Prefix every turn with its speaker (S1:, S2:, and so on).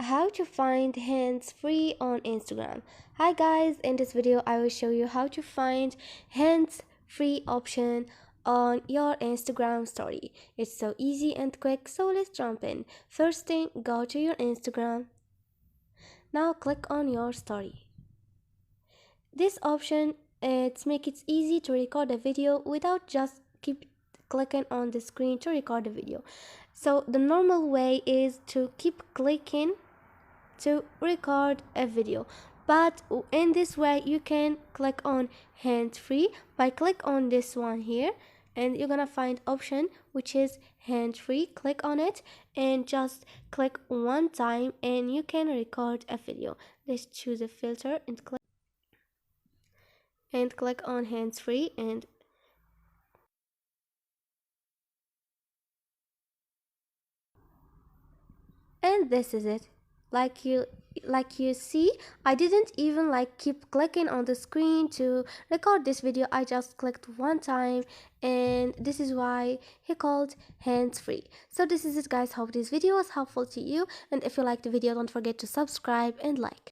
S1: How to find hands free on Instagram. Hi guys, in this video I will show you how to find hands free option on your Instagram story. It's so easy and quick, so let's jump in. First thing, go to your Instagram. Now click on your story. This option makes it easy to record a video without just keep clicking on the screen to record the video. So the normal way is to keep clicking to record a video, but in this way you can click on hands free by click on this one here, and you're gonna find option which is hands free. Click on it and just click one time and you can record a video. Let's choose a filter and click on hands free, and this is it. Like you see, I didn't even keep clicking on the screen to record this video. I just clicked one time, and this is why he called hands free. So this is it guys. Hope this video was helpful to you, and if you liked the video, don't forget to subscribe and like.